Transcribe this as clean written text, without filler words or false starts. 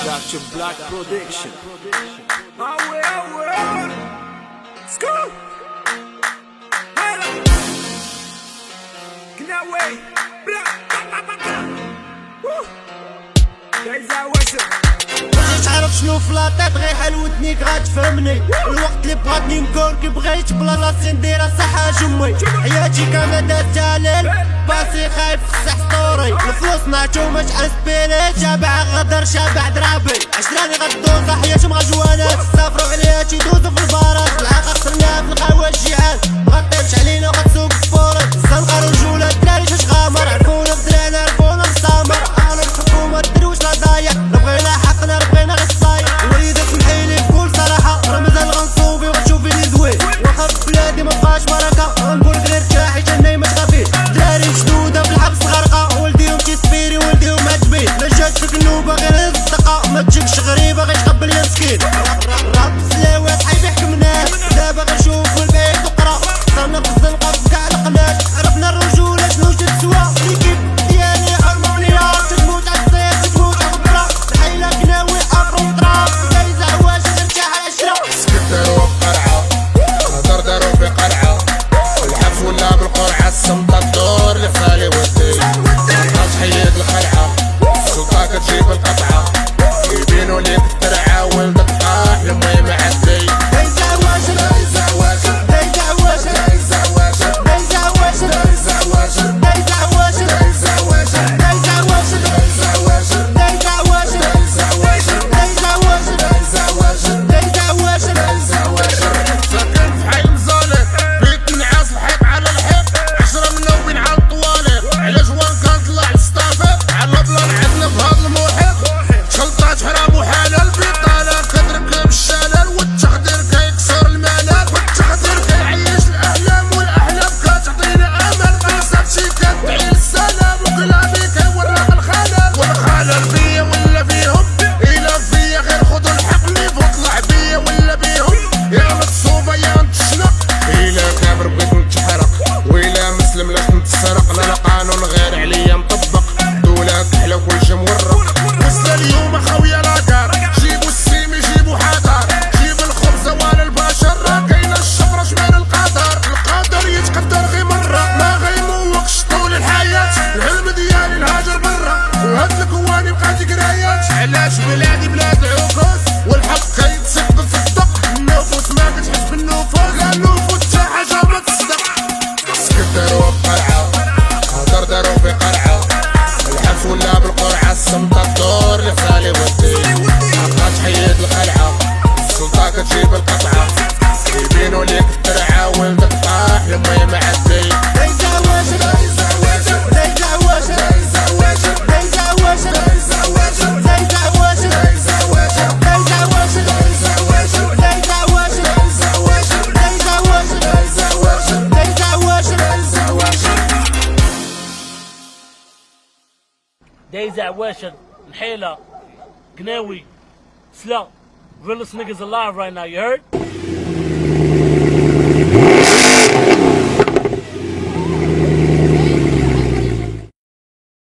Dr. Black Production. School. تعرف شنو فلاطات غير حال ودنيك غتفهمني. الوقت اللي بغاتني نكوركي بغيت بلاصتي نديرها صحة جمي. حياتي كاملة تالل باسي خايف فسح سطوري. الفلوس نعتو ماش انسبيريت شابع غدر شابع درابي. عشراني غدوزا حياتهم غجوانات سافرو عليها تيدوزو في البارات. العاقة خسرناها في القهوة الجيعان مغطيبش علينا وغتسوق السبوري. الزنقة رجولة الدراري شاش غامر عرفونا بدرانا عرفونا بالسامر. انا الحكومة الدرويش لا ضايع لا بغينا حقنا لا بغينا غير الصايع. الوليدة سمحيلي بكل صراحة راه مازال غنصوبي وغتشوفيني زوين. واخا في بلادي مبقاش بركة غنقول غير ارتاحي حتى النايمة تخافي. الدراري مشدودة في الحبس غرقة ولديهم كيسبيري ولديهم معجبين. لا جات فيك النوبة غير الصدقة ما تجيكش غريبة غير تقبل يا مسكين. راب سلاوات حيب يحكمنا دابا غنشوفو البعيد وقرا. صرنا في الزنقة في كاع القناة عرفنا الرجولة شنو تتسوى. ليكيب ديالي هارمونيا تتموت عالصيف تتموت عالغبرة. الحيلة كناوي افرو طراب دايزة عواش نرتاح على العشرة. سكت دارو بقرعة هدر دارو في قرعة. الحبس ولا بالقرعة السمطة الدور اللي خالي ودي. ما تحيد الخلعة السلطة كتجيب القطعة. يبينو ليك الترعة ولدك طاح لما معدي. دايزة عواشر دايزة عواشر دايزة عواشر دايزة عواشر دايزة عواشر دايزة عواشر دايزة عواشر دايزة عواشر دايزة عواشر دايزة عواشر دايزة عواشر دايزة عواشر دايزة عواشر دايزة عواشر دايزة عواشر دايزة عواشر. ساكن في حي مزالق بيت نعاس الحيط على الحيط. 10 منوبين على الطواليط على جوان كنطلع للستافيط. على بلان عندنا في هاد المحيط شلطات حرام وحالة البطالة كتركب الشلال والتخدير كيكسر الملل. والتخدير كيعيش الأحلام والأحلام كتعطينا أمل. بيصاتشي كتعي للسلام وكلامي كيورق الخلل. والخلل فيا ولا فيهم إلا فيا غير خدو الحق اللي بطلع بيا ولا بيهم. يا متصوبة يا نتشنق إلا كابر بغيت نتحرق وإلا مسلم لاش نتسرق. لا لا قانون غير عليا مطبق دولة كحلة وكلشي مورق. وصل اليوم خاوية لاكار جيبو السيم يجيبو حضر. جيب الخبزة ولا البشر راه كاينة الشفرة شمال القدر. القدر يتقدر غير مرة ما غيموقش طول الحياة. العلم ديالي الهاجر برا وهاد الكواني بقات قرايات. علاش بلادي بلاد عكوس والحق كيتصدق في الصدق. النفوس ما كتحس بالنفوس لا النفوس تا حاجة ما تصدق. سكت دارو بقرعة هدر دارو في قرعة. الحبس ولا بالقرعة السمطة الدور اللي خالي ودي. ما تحيد الخلعة السلطة كتجيب القطعة. يبينو ليك الترعة ولدك طاح لما معدي. دايزة عواشر دايزة عواشر دايزة عواشر دايزة عواشر دايزة عواشر دايزة عواشر دايزة عواشر دايزة عواشر دايزة عواشر دايزة عواشر دايزة عواشر دايزة عواشر دايزة عواشر دايزة عواشر دايزة عواشر دايزة عواشر. دايزة عواشر نحيلة قناوي سلا realest niggas alive right now, you heard?